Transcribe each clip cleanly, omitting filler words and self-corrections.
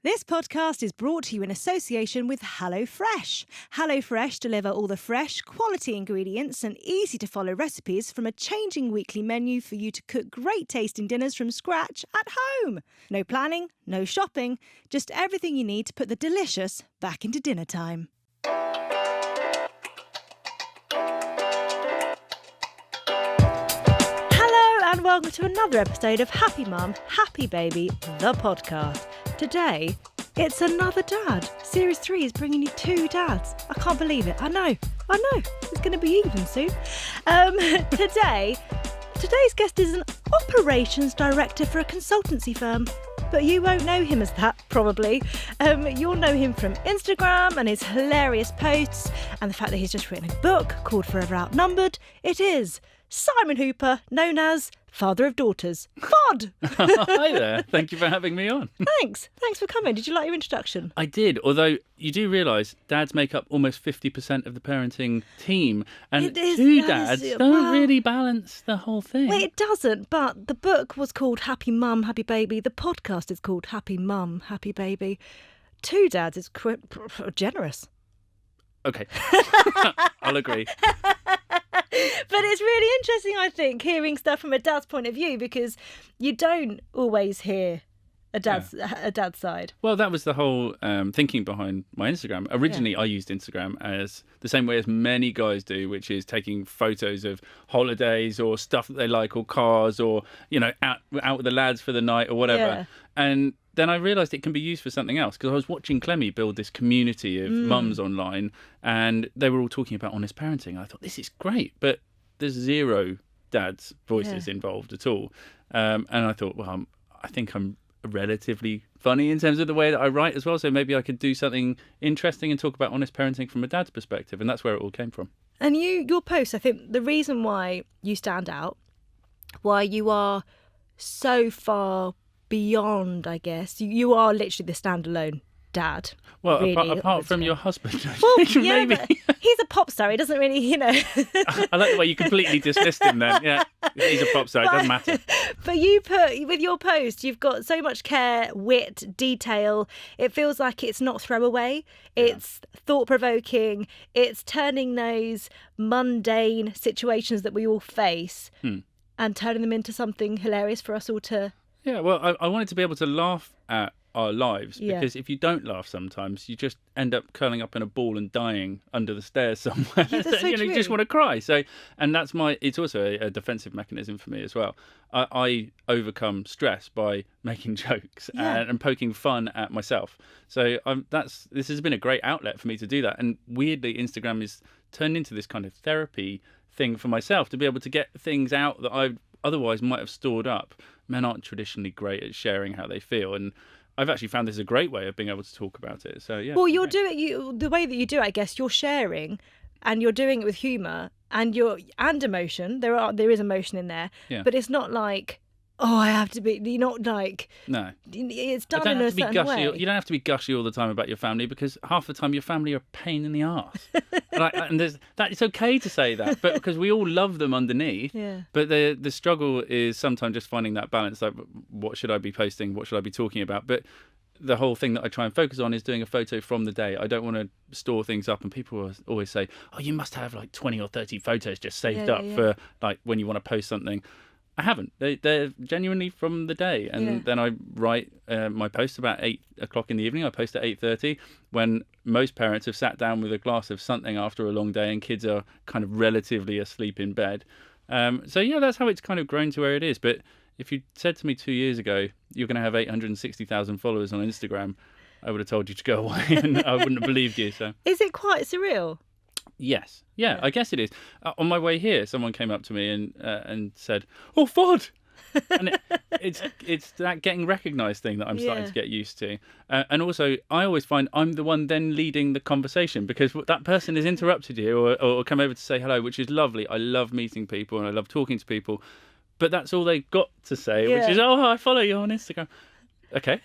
This podcast is brought to you in association with HelloFresh. HelloFresh deliver all the fresh, quality ingredients and easy-to-follow recipes from a changing weekly menu for you to cook great tasting dinners from scratch at home. No planning, no shopping, just everything you need to put the delicious back into dinner time. Hello and welcome to another episode of Happy Mum, Happy Baby, the podcast. Today, it's another dad. Series 3 is bringing you 2 dads. I can't believe it. I know. It's going to be even soon. Today's guest is an operations director for a consultancy firm. But you won't know him as that, probably. You'll know him from Instagram and his hilarious posts and the fact that he's just written a book called Forever Outnumbered. It is Simon Hooper, known as Father of Daughters. FOD! Hi there. Thank you for having me on. Thanks for coming. Did you like your introduction? I did, although you do realise dads make up almost 50% of the parenting team. And two dads don't really balance the whole thing. Well, it doesn't, but the book was called Happy Mum, Happy Baby. The podcast is called Happy Mum, Happy Baby. 2 dads is generous. Okay. I'll agree. But it's really interesting, I think, hearing stuff from a dad's point of view, because you don't always hear a dad's side. Well, that was the whole thinking behind my Instagram. Originally, I used Instagram as the same way as many guys do, which is taking photos of holidays or stuff that they like, or cars, or, you know, out with the lads for the night or whatever. Yeah. And then I realised it can be used for something else, because I was watching Clemmy build this community of mums online, and they were all talking about honest parenting. I thought, this is great, but there's 0 dads' voices involved at all. And I thought, well, I think I'm relatively funny in terms of the way that I write as well, so maybe I could do something interesting and talk about honest parenting from a dad's perspective, and that's where it all came from. And your posts, I think the reason why you stand out, why you are so far beyond, I guess, you are literally the standalone dad. Well, really, apart from your husband, well, yeah, maybe. but he's a pop star. He doesn't really, I like the way you completely dismissed him then. Yeah, he's a pop star. It doesn't matter. But you put, with your post, you've got so much care, wit, detail. It feels like it's not throwaway. It's thought-provoking. It's turning those mundane situations that we all face and turning them into something hilarious for us all to... Yeah, well, I wanted to be able to laugh at our lives, because if you don't laugh sometimes, you just end up curling up in a ball and dying under the stairs somewhere. Yeah, that's so you true. just want to cry. So, and that's it's also a defensive mechanism for me as well. I overcome stress by making jokes and poking fun at myself. So this has been a great outlet for me to do that. And weirdly, Instagram is turned into this kind of therapy thing for myself, to be able to get things out that I otherwise might have stored up. Men aren't traditionally great at sharing how they feel, and I've actually found this a great way of being able to talk about it. So yeah. Well, the way that you do it, I guess, you're sharing, and you're doing it with humour and emotion. There is emotion in there, but it's not like, oh, I have to be. You're not like, no. It's done in a certain way. You don't have to be gushy all the time about your family, because half the time your family are a pain in the arse. and it's okay to say that, but because we all love them underneath. Yeah. But the struggle is sometimes just finding that balance. Like, what should I be posting? What should I be talking about? But the whole thing that I try and focus on is doing a photo from the day. I don't want to store things up, and people always say, oh, you must have like 20 or 30 photos just saved up for like when you want to post something. I haven't. They're genuinely from the day. And then I write my post about 8 o'clock in the evening. I post at 8:30 when most parents have sat down with a glass of something after a long day and kids are kind of relatively asleep in bed. So yeah, that's how it's kind of grown to where it is. But if you said to me 2 years ago, you're going to have 860,000 followers on Instagram, I would have told you to go away, and I wouldn't have believed you. So is it quite surreal? Yes. Yeah, I guess it is. On my way here, someone came up to me and said, "Oh, FOD!" And it's that getting recognised thing that I'm starting to get used to. And also, I always find I'm the one then leading the conversation, because that person has interrupted you or come over to say hello, which is lovely. I love meeting people and I love talking to people. But that's all they've got to say, which is, oh, I follow you on Instagram. Okay.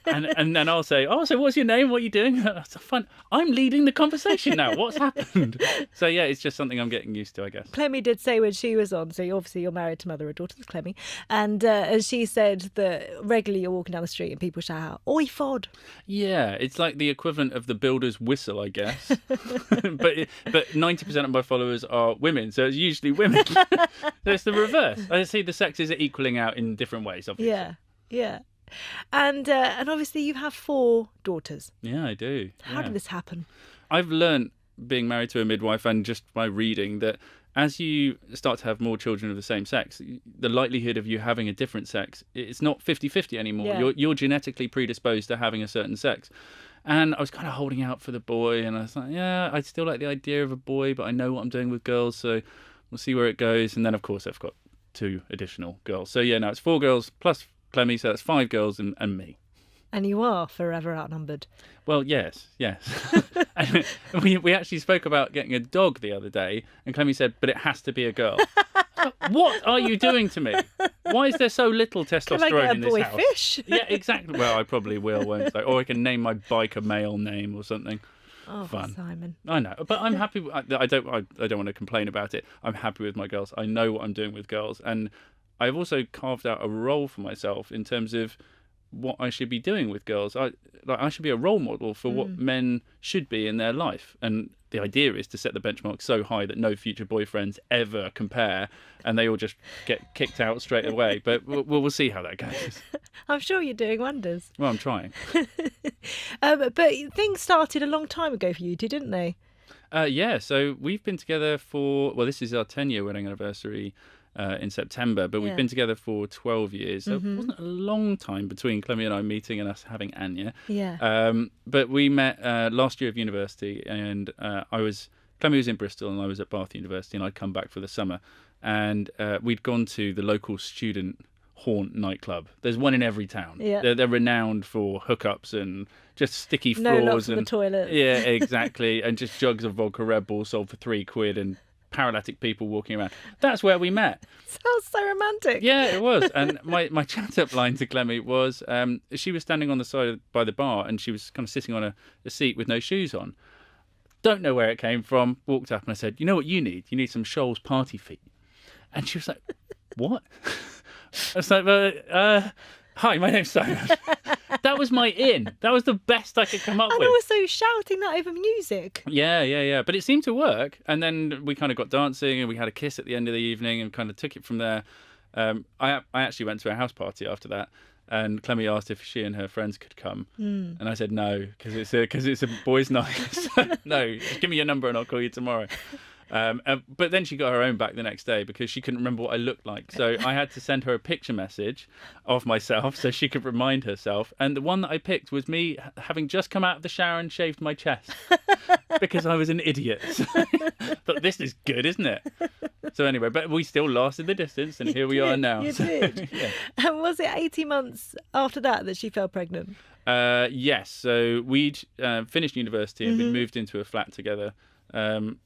and then I'll say, oh, so what's your name? What are you doing? That's fun. I'm leading the conversation now. What's happened? So, yeah, it's just something I'm getting used to, I guess. Clemmy did say when she was on, so obviously you're married to mother of daughters, Clemmy, and she said that regularly you're walking down the street and people shout out, oi fod. Yeah, it's like the equivalent of the builder's whistle, I guess. but 90% of my followers are women, so it's usually women. So it's the reverse. I see the sexes are equaling out in different ways, obviously. Yeah. And obviously you have 4 daughters. Yeah, I do. How did this happen? I've learnt, being married to a midwife and just by reading, that as you start to have more children of the same sex, the likelihood of you having a different sex, it's not 50-50 anymore. Yeah. You're genetically predisposed to having a certain sex. And I was kind of holding out for the boy, and I was like, yeah, I still like the idea of a boy, but I know what I'm doing with girls, so we'll see where it goes. And then, of course, I've got 2 additional girls. So, yeah, now it's 4 girls plus Clemmy, so that's 5 girls and me. And you are forever outnumbered. Well, yes. And we actually spoke about getting a dog the other day, and Clemmy said, but it has to be a girl. What are you doing to me? Why is there so little testosterone in this house? Can I get a boy fish? Yeah, exactly. Well, I probably will, won't I? Or I can name my bike a male name or something. Oh, fun. Simon. I know, but I'm happy. I don't want to complain about it. I'm happy with my girls. I know what I'm doing with girls, and I've also carved out a role for myself in terms of what I should be doing with girls. I should be a role model for what men should be in their life. And the idea is to set the benchmark so high that no future boyfriends ever compare and they all just get kicked out straight away. But we'll see how that goes. I'm sure you're doing wonders. Well, I'm trying. But things started a long time ago for you two, didn't they? Yeah, so we've been together for, well, this is our 10-year wedding anniversary in September, but we've been together for 12 years. So it wasn't a long time between Clemmy and I meeting and us having Anya. Yeah. But we met last year of university, and Clemmy was in Bristol and I was at Bath University, and I'd come back for the summer. And we'd gone to the local student haunt nightclub. There's one in every town. Yeah. They're renowned for hookups and just sticky No floors. locks and in the toilets. Yeah, exactly. And just jugs of vodka Red Bull sold for £3 and paralytic people walking around. That's where we met. Sounds so romantic. Yeah, it was. And my chat-up line to Clemmy was, she was standing on the side by the bar and she was kind of sitting on a seat with no shoes on. Don't know where it came from. Walked up and I said, you know what you need? You need some Scholl's party feet. And she was like, what? I was like, hi, my name's Simon. That was my in. That was the best I could come up And with. also shouting that over music. Yeah. But it seemed to work. And then we kind of got dancing and we had a kiss at the end of the evening and kind of took it from there. I actually went to a house party after that. And Clemmy asked if she and her friends could come. And I said no, because it's a boys' night. So, no, just give me your number and I'll call you tomorrow. But then she got her own back the next day because she couldn't remember what I looked like. So I had to send her a picture message of myself so she could remind herself. And the one that I picked was me having just come out of the shower and shaved my chest because I was an idiot. But this is good, isn't it? So anyway, but we still lasted the distance and here we are now. You did. Yeah. And was it 18 months after that she fell pregnant? Yes. So we'd finished university and we'd moved into a flat together.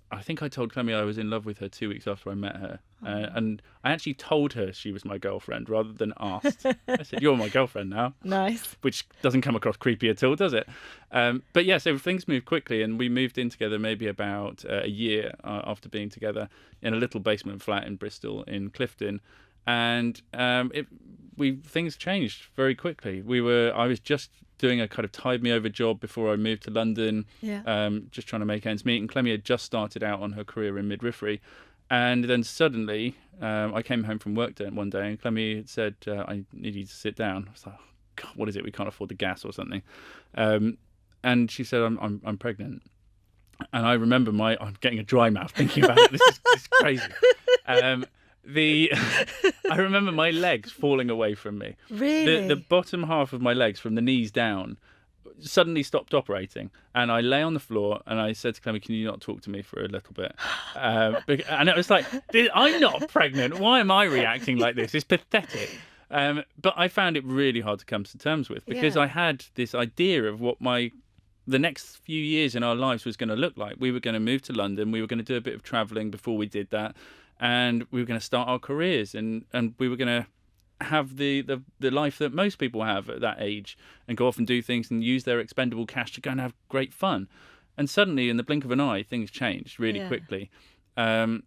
I think I told Clemmy I was in love with her 2 weeks after I met her. And I actually told her she was my girlfriend rather than asked. I said, you're my girlfriend now. Nice. Which doesn't come across creepy at all, does it? But yeah, so things moved quickly and we moved in together maybe about a year after being together in a little basement flat in Bristol in Clifton. And things changed very quickly. I was just doing a kind of tide me over job before I moved to London, just trying to make ends meet. And Clemmy had just started out on her career in midwifery. And then suddenly I came home from work one day and Clemmy had said, I need you to sit down. I was like, oh, God, what is it? We can't afford the gas or something. And she said, I'm pregnant. And I remember I'm getting a dry mouth thinking about it. This is crazy. I remember my legs falling away from me. Really? The bottom half of my legs from the knees down suddenly stopped operating. And I lay on the floor and I said to Clemmy, can you not talk to me for a little bit? And it was like, I'm not pregnant. Why am I reacting like this? It's pathetic. But I found it really hard to come to terms with because I had this idea of what the next few years in our lives was going to look like. We were going to move to London. We were going to do a bit of travelling before we did that. And we were going to start our careers and we were going to have the life that most people have at that age and go off and do things and use their expendable cash to go and have great fun. And suddenly, in the blink of an eye, things changed really quickly. And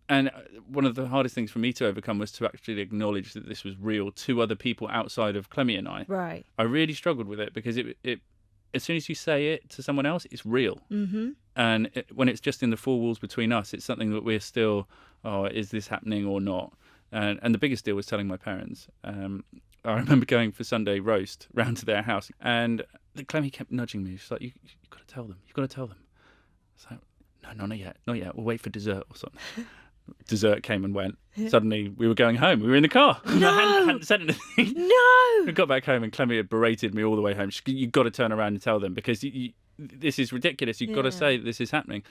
one of the hardest things for me to overcome was to actually acknowledge that this was real to other people outside of Clemmy and I. Right. I really struggled with it because it as soon as you say it to someone else, it's real. Mm-hmm. And when it's just in the four walls between us, it's something that we're still, is this happening or not? And the biggest deal was telling my parents. I remember going for Sunday roast round to their house, and Clemmy kept nudging me. She's like, you've got to tell them. You've got to tell them. So, no, not yet. We'll wait for dessert or something. Dessert came and went. Suddenly, we were going home. We were in the car. No! I hadn't said anything. No! We got back home, and Clemmy had berated me all the way home. You've got to turn around and tell them, because this is ridiculous. You've got to say that this is happening.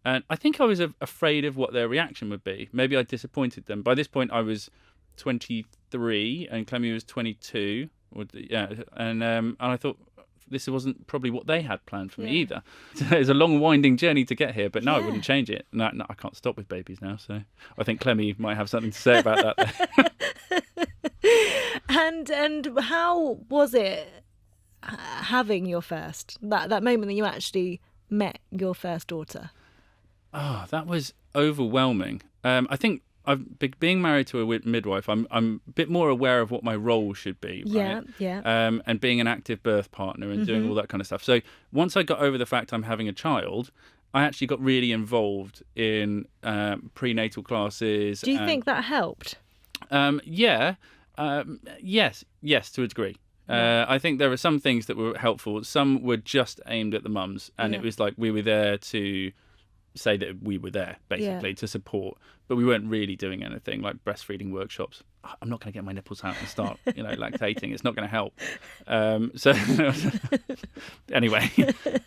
And I think I was afraid of what their reaction would be. Maybe I disappointed them. By this point, I was 23, and Clemmy was 22. And I thought, this wasn't probably what they had planned for me either. It was a long, winding journey to get here, but no, I wouldn't change it. No, I can't stop with babies now, so I think Clemmy might have something to say about that there. And how was it having your first, that moment that you actually met your first daughter? Oh, that was overwhelming. I think being married to a midwife, I'm a bit more aware of what my role should be, right? Yeah. And being an active birth partner and doing all that kind of stuff. So once I got over the fact I'm having a child, I actually got really involved in prenatal classes. Do you think that helped? Yes, to a degree. I think there were some things that were helpful. Some were just aimed at the mums, and it was like we were there to say that we were there, basically, to support, but we weren't really doing anything like breastfeeding workshops. I'm not going to get my nipples out and start, lactating. It's not going to help. So anyway,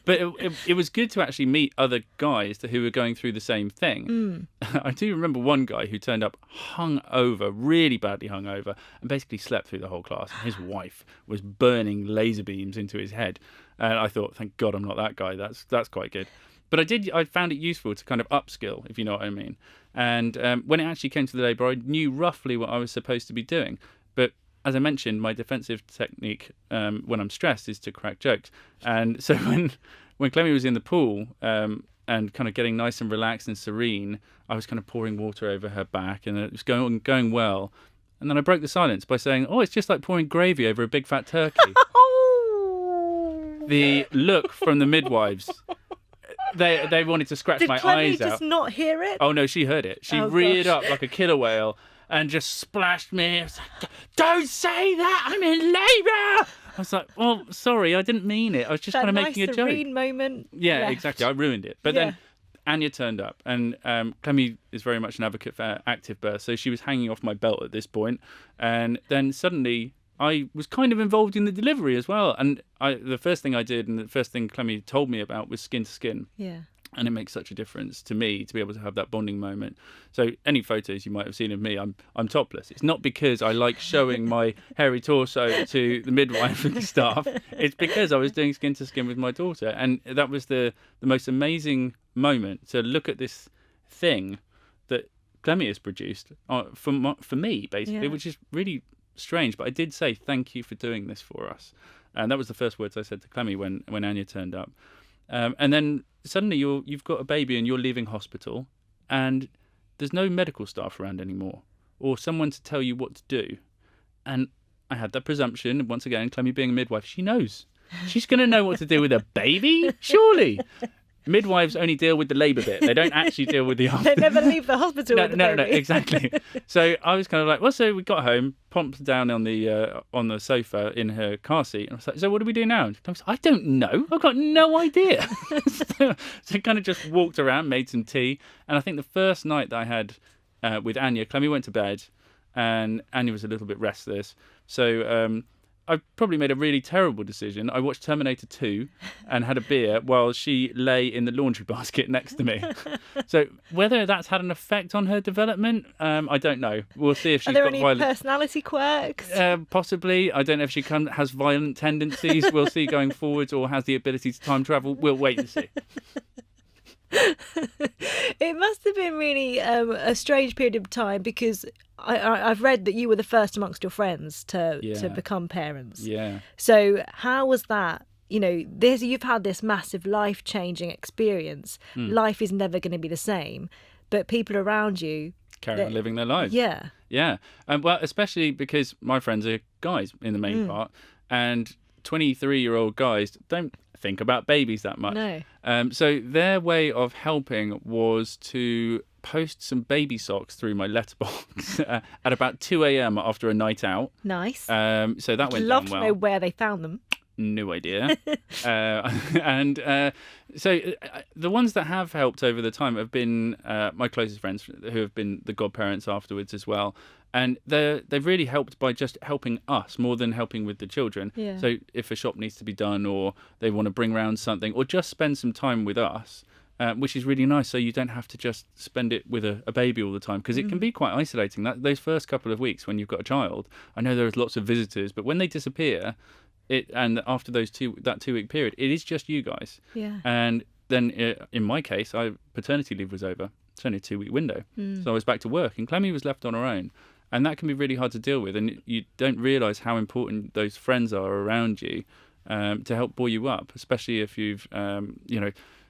but it was good to actually meet other guys who were going through the same thing. I do remember one guy who turned up really badly hungover, and basically slept through the whole class. And his wife was burning laser beams into his head. And I thought, thank God I'm not that guy. That's quite good. But I found it useful to kind of upskill, if you know what I mean. And when it actually came to the labour, I knew roughly what I was supposed to be doing. But as I mentioned, my defensive technique when I'm stressed is to crack jokes. And so when Clemmy was in the pool and kind of getting nice and relaxed and serene, I was kind of pouring water over her back, and it was going well. And then I broke the silence by saying, it's just like pouring gravy over a big fat turkey. The look from the midwives... They wanted to scratch my eyes out. Did Clemmy just not hear it? Oh no, she heard it. She reared up like a killer whale and just splashed me. I was like, don't say that, I'm in labour. I was like, well, sorry, I didn't mean it. I was just kind of making a joke. That nice serene moment. Yeah, left. exactly. I ruined it. But then Anya turned up, and Clemmy is very much an advocate for active birth, so she was hanging off my belt at this point. And then suddenly I was kind of involved in the delivery as well. And the first thing I did, and the first thing Clemmy told me about, was skin to skin. Yeah. And it makes such a difference to me to be able to have that bonding moment. So any photos you might have seen of me, I'm topless. It's not because I like showing my hairy torso to the midwife and staff. It's because I was doing skin to skin with my daughter. And that was the most amazing moment, to look at this thing that Clemmy has produced for me, basically, which is really strange. But I did say, thank you for doing this for us. And that was the first words I said to Clemmy when Anya turned up. And then suddenly you've got a baby and you're leaving hospital, and there's no medical staff around anymore, or someone to tell you what to do. And I had that presumption, once again, Clemmy being a midwife, she knows. She's going to know what to do with a baby, surely. Midwives only deal with the labour bit. They don't actually deal with the after. They never leave the hospital with the baby. No, exactly. So I was kind of like, well, so we got home, plonked down on the sofa in her car seat, and I was like, so what do we do now? And I was like, I don't know. I've got no idea. so I kind of just walked around, made some tea, and I think the first night that I had with Anya, Clemmy went to bed, and Anya was a little bit restless. So I probably made a really terrible decision. I watched Terminator 2 and had a beer while she lay in the laundry basket next to me. So whether that's had an effect on her development, I don't know. We'll see if she's got any personality quirks? Possibly. I don't know if she has violent tendencies. We'll see going forwards, or has the ability to time travel. We'll wait and see. It must have been really a strange period of time, because I've read that you were the first amongst your friends to Yeah. become parents. Yeah. So how was that? You know, you've had this massive life-changing experience. Life is never going to be the same, but people around you Carry on living their lives. Yeah. Yeah. Well, especially because my friends are guys in the main part, and 23-year-old guys don't think about babies that much. No. So their way of helping was to post some baby socks through my letterbox at about 2 a.m. after a night out. Nice. So that I'd went love down to well. know where they found them. No idea. So the ones that have helped over the time have been my closest friends who have been the godparents afterwards as well. And they've really helped by just helping us more than helping with the children. Yeah. So if a shop needs to be done or they want to bring round something or just spend some time with us, which is really nice. So you don't have to just spend it with a baby all the time, because it can be quite isolating. Those first couple of weeks when you've got a child, I know there's lots of visitors, but when they disappear, and after that 2 week period, it is just you guys. Yeah. And then in my case, paternity leave was over. It's only a 2 week window. So I was back to work and Clemmy was left on her own. And that can be really hard to deal with. And you don't realise how important those friends are around you to help buoy you up, especially if you've,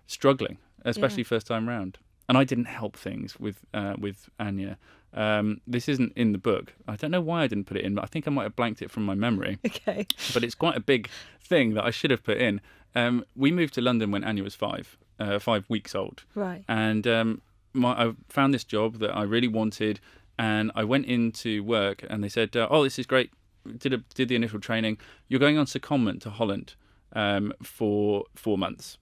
struggling, especially first time round. And I didn't help things with Anya. This isn't in the book. I don't know why I didn't put it in, but I think I might have blanked it from my memory. Okay. But it's quite a big thing that I should have put in. We moved to London when Anya was 5 weeks old. Right. And I found this job that I really wanted, and I went into work and they said, oh, this is great. Did the initial training. You're going on secondment to Holland for 4 months.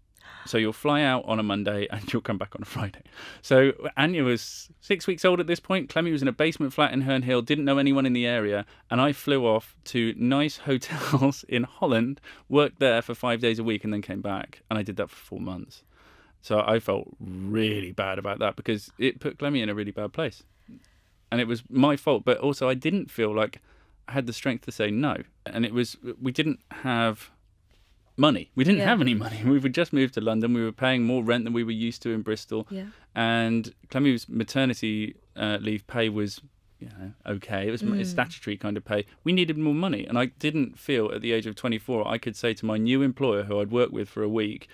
So you'll fly out on a Monday and you'll come back on a Friday. So Anya was 6 weeks old at this point. Clemmy was in a basement flat in Herne Hill, didn't know anyone in the area. And I flew off to nice hotels in Holland, worked there for 5 days a week and then came back. And I did that for 4 months. So I felt really bad about that because it put Clemmy in a really bad place. And it was my fault. But also I didn't feel like I had the strength to say no. And we didn't have money. We didn't have any money. We would just moved to London. We were paying more rent than we were used to in Bristol. Yeah. And Clemmy's maternity leave pay was okay. It was statutory kind of pay. We needed more money. And I didn't feel at the age of 24 I could say to my new employer who I'd worked with for a week,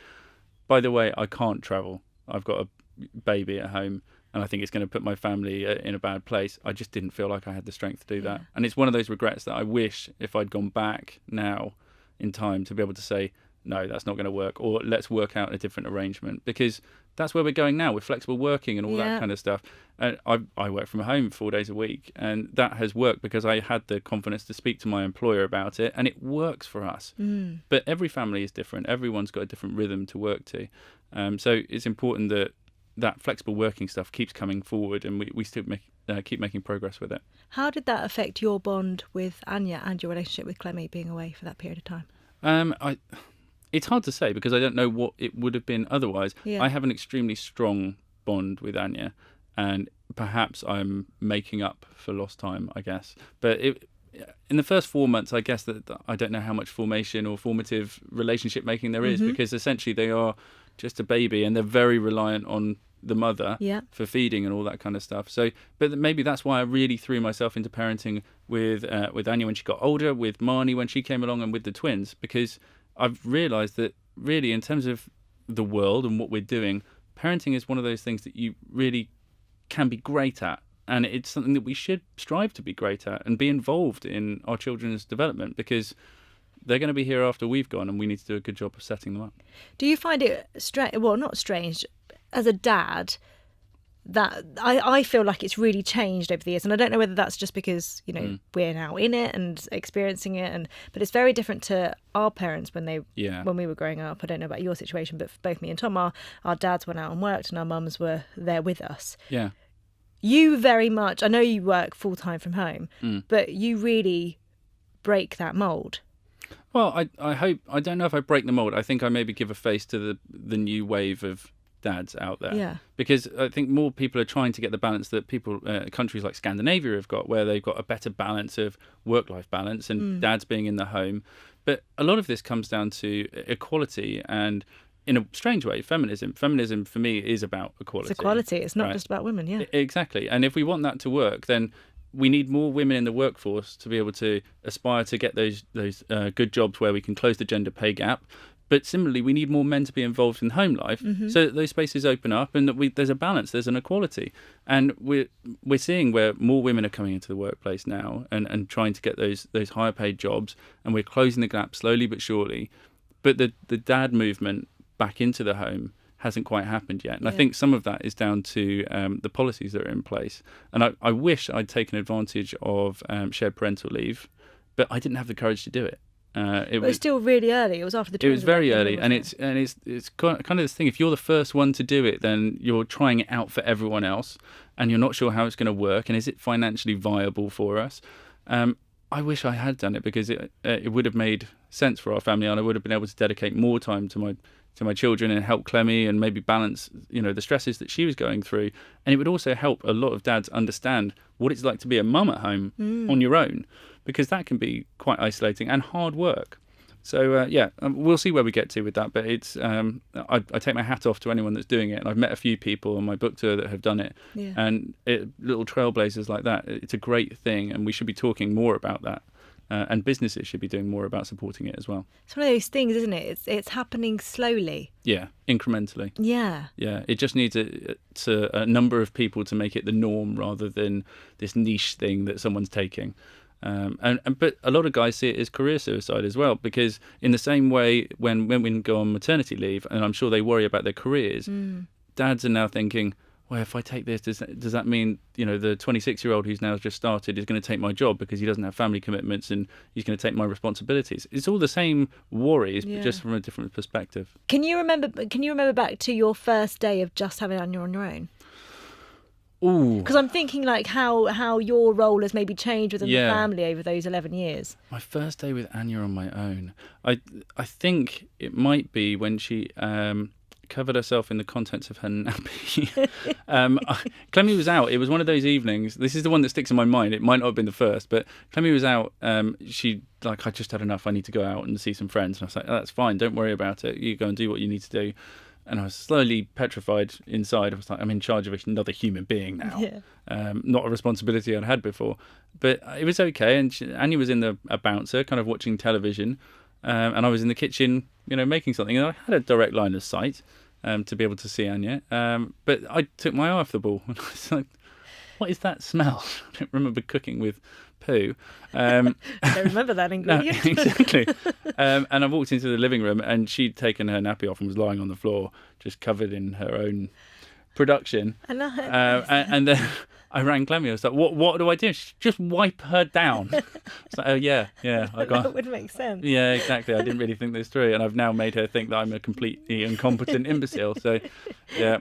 by the way, I can't travel. I've got a baby at home and I think it's going to put my family in a bad place. I just didn't feel like I had the strength to do that. And it's one of those regrets that I wish if I'd gone back now in time to be able to say, no, that's not going to work, or let's work out a different arrangement, because that's where we're going now with flexible working and all that kind of stuff. And I work from home 4 days a week, and that has worked because I had the confidence to speak to my employer about it, and it works for us. But every family is different. Everyone's got a different rhythm to work to. So it's important that flexible working stuff keeps coming forward, and we still keep making progress with it. How did that affect your bond with Anya and your relationship with Clemmy being away for that period of time? It's hard to say because I don't know what it would have been otherwise. I have an extremely strong bond with Anya, and perhaps I'm making up for lost time, I guess. But in the first 4 months, I guess that I don't know how much formation or formative relationship making there is, because essentially they are just a baby and they're very reliant on the mother for feeding and all that kind of stuff. So, but maybe that's why I really threw myself into parenting with Anya when she got older, with Marnie when she came along, and with the twins, because I've realised that really in terms of the world and what we're doing, parenting is one of those things that you really can be great at. And it's something that we should strive to be great at and be involved in our children's development, because they're going to be here after we've gone and we need to do a good job of setting them up. Do you find it not strange, as a dad, that I feel like it's really changed over the years, and I don't know whether that's just because we're now in it and experiencing it, but it's very different to our parents when we were growing up. I don't know about your situation, but for both me and Tom, our dads went out and worked and our mums were there with us. Yeah. You very much, I know you work full time from home, but you really break that mould. Well, I don't know if I break the mould. I think I maybe give a face to the new wave of dads out there. Yeah. Because I think more people are trying to get the balance that countries like Scandinavia have got, where they've got a better balance of work-life balance and dads being in the home. But a lot of this comes down to equality and, in a strange way, feminism. Feminism for me is about equality. It's equality. It's not just about women, Exactly. And if we want that to work, then we need more women in the workforce to be able to aspire to get those good jobs where we can close the gender pay gap. But similarly, we need more men to be involved in home life, so that those spaces open up and that there's a balance, there's an equality. And we're seeing where more women are coming into the workplace now and trying to get those higher paid jobs, and we're closing the gap slowly but surely. But the dad movement back into the home hasn't quite happened yet. And I think some of that is down to the policies that are in place. And I wish I'd taken advantage of shared parental leave, but I didn't have the courage to do it. It was still really early. It was after the twins. It was very early, and it's kind of this thing. If you're the first one to do it, then you're trying it out for everyone else, and you're not sure how it's going to work, and is it financially viable for us? I wish I had done it, because it would have made sense for our family, and I would have been able to dedicate more time to my children and help Clemmy and maybe balance, the stresses that she was going through. And it would also help a lot of dads understand what it's like to be a mum at home on your own, because that can be quite isolating and hard work. So, we'll see where we get to with that. But it's I take my hat off to anyone that's doing it. And I've met a few people on my book tour that have done it. Yeah. And little trailblazers like that, it's a great thing. And we should be talking more about that. And businesses should be doing more about supporting it as well. It's one of those things, isn't it? It's happening slowly. Yeah, incrementally. Yeah. Yeah, it just needs a number of people to make it the norm rather than this niche thing that someone's taking. But a lot of guys see it as career suicide as well, because in the same way when women go on maternity leave, and I'm sure they worry about their careers, dads are now thinking, well, if I take this, does that mean, the 26-year-old who's now just started is going to take my job because he doesn't have family commitments and he's going to take my responsibilities? It's all the same worries, but just from a different perspective. Can you remember back to your first day of just having Anya on your own? Ooh. Because I'm thinking like how your role has maybe changed within the family over those 11 years. My first day with Anya on my own, I think it might be when she covered herself in the contents of her nappy. Clemmy was out. It was one of those evenings. This is the one that sticks in my mind. It might not have been the first, but Clemmy was out. She I just had enough. I need to go out and see some friends. And I was like, oh, that's fine. Don't worry about it. You go and do what you need to do. And I was slowly petrified inside. I was like, I'm in charge of another human being now. Yeah. Not a responsibility I'd had before. But it was okay. And Anya was in a bouncer, kind of watching television. And I was in the kitchen, making something. And I had a direct line of sight to be able to see Anya. But I took my eye off the ball. And I was like, what is that smell? I don't remember cooking with poo. I don't remember that ingredient. No, exactly. And I walked into the living room and she'd taken her nappy off and was lying on the floor, just covered in her own production. And then I rang Clemmy. I was like, what do I do? Just wipe her down. I was like, oh, yeah. That would make sense. Yeah, exactly. I didn't really think this through. And I've now made her think that I'm a completely incompetent imbecile. So, yeah.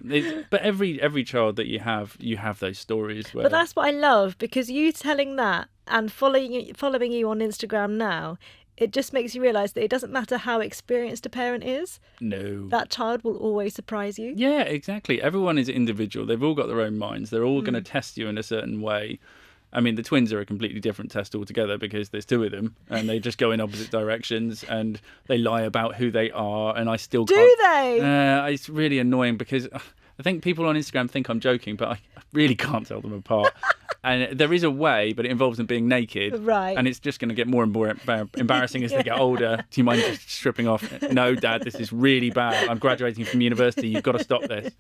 But every child that you have those stories. But that's what I love, because you telling that and following you on Instagram now, it just makes you realise that it doesn't matter how experienced a parent is. No. That child will always surprise you. Yeah, exactly. Everyone is individual. They've all got their own minds. They're all going to test you in a certain way. I mean, the twins are a completely different test altogether, because there's two of them and they just go in opposite directions and they lie about who they are, and I still can't. Do they? It's really annoying, because I think people on Instagram think I'm joking, but I really can't tell them apart. And there is a way, but it involves them being naked. Right. And it's just going to get more and more embarrassing as they get older. Do you mind just stripping off? No, Dad, this is really bad. I'm graduating from university. You've got to stop this.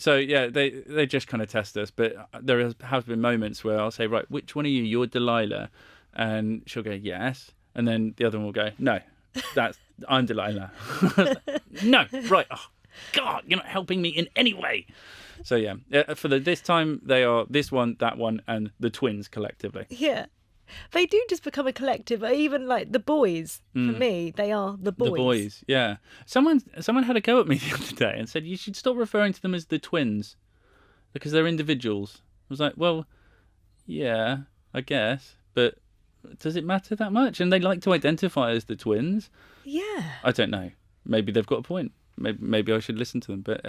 So, yeah, they just kind of test us. But there have been moments where I'll say, right, which one are you? You're Delilah. And she'll go, yes. And then the other one will go, no, I'm Delilah. No, right. Oh, God, you're not helping me in any way. So yeah, for this time they are this one, that one, and the twins collectively. Yeah, they do just become a collective. Even like the boys, for me, they are the boys. The boys, yeah. Someone had a go at me the other day and said you should stop referring to them as the twins because they're individuals. I was like, well, yeah, I guess, but does it matter that much? And they like to identify as the twins. Yeah. I don't know. Maybe they've got a point. maybe I should listen to them. But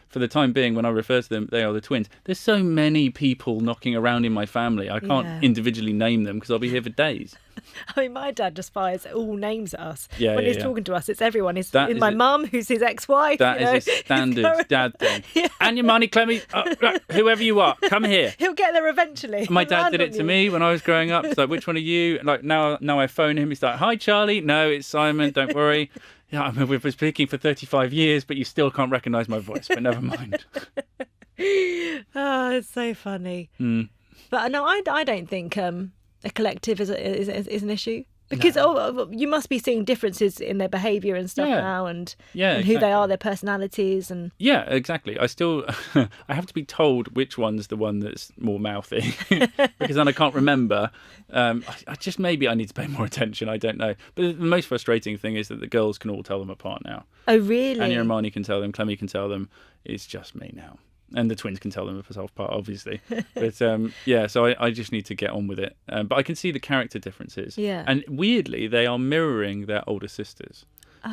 for the time being, when I refer to them, they are the twins. There's so many people knocking around in my family. I can't individually name them because I'll be here for days. I mean, my dad just fires all names at us. Yeah, when yeah, he's yeah. talking to us, it's everyone. It's That my is mum, who's his ex-wife. That is a standard dad thing. Yeah. And your money, Clemmy, whoever you are, come here. He'll get there eventually. My He'll dad land did on it to you. me when I was growing up. It's like, which one are you? Like now I phone him. He's like, hi, Charlie. No, it's Simon. Don't worry. Yeah, I mean, we've been speaking for 35 years, but you still can't recognise my voice. But never mind. Oh, it's so funny. But no, I don't think a collective is an issue. Because you must be seeing differences in their behaviour and stuff now, and who exactly. they are, their personalities, and Yeah, exactly. I still I have to be told which one's the one that's more mouthy because then I can't remember. I just maybe I need to pay more attention. I don't know. But the most frustrating thing is that the girls can all tell them apart now. Oh, really? Anya and Marnie can tell them. Clemmy can tell them. It's just me now. And the twins can tell them apart, obviously. But so I just need to get on with it. But I can see the character differences. Yeah. And weirdly, they are mirroring their older sisters.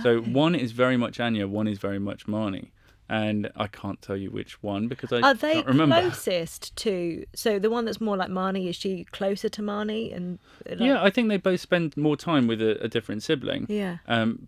So one is very much Anya, one is very much Marnie. And I can't tell you which one because I Are they can't remember. closest to... So the one that's more like Marnie, is she closer to Marnie? And Yeah, I think they both spend more time with a different sibling. Yeah.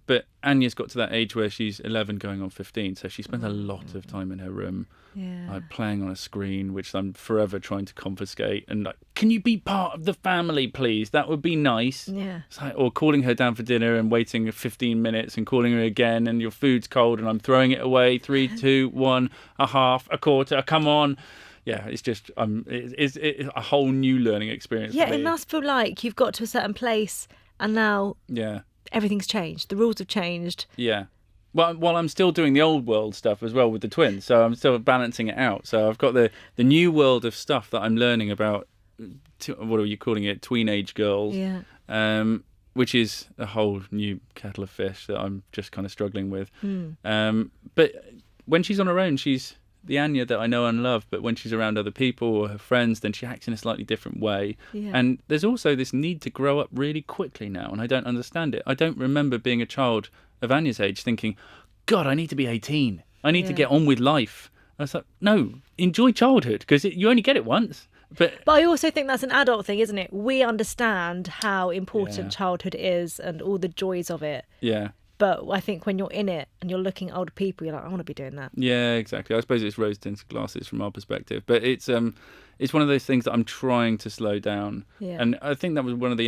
But Anya's got to that age where she's 11 going on 15, so she spends a lot of time in her room. Yeah. Like playing on a screen, which I'm forever trying to confiscate, and like, can you be part of the family, please? That would be nice. Yeah. It's like, or calling her down for dinner and waiting 15 minutes and calling her again, and your food's cold, and I'm throwing it away. 3, 2, 1, a half, a quarter. Come on. Yeah, it's just it's a whole new learning experience. Yeah, for me. it must feel like you've got to a certain place, and now everything's changed. The rules have changed. Yeah. Well, while I'm still doing the old world stuff as well with the twins, so I'm still balancing it out. So I've got the new world of stuff that I'm learning about. What are you calling it? Tweenage girls. Yeah. Which is a whole new kettle of fish that I'm just kind of struggling with. But when she's on her own, she's the Anya that I know and love. But when she's around other people or her friends, then she acts in a slightly different way. Yeah. And there's also this need to grow up really quickly now, and I don't understand it. I don't remember being a child of Anya's age thinking, God, I need to be 18. I need to get on with life. I was like, no, enjoy childhood because you only get it once. But I also think that's an adult thing, isn't it? We understand how important childhood is and all the joys of it. Yeah. But I think when you're in it and you're looking at older people, you're like, I want to be doing that. Yeah, exactly. I suppose it's rose-tinted glasses from our perspective, but it's one of those things that I'm trying to slow down. Yeah. And I think that was one of the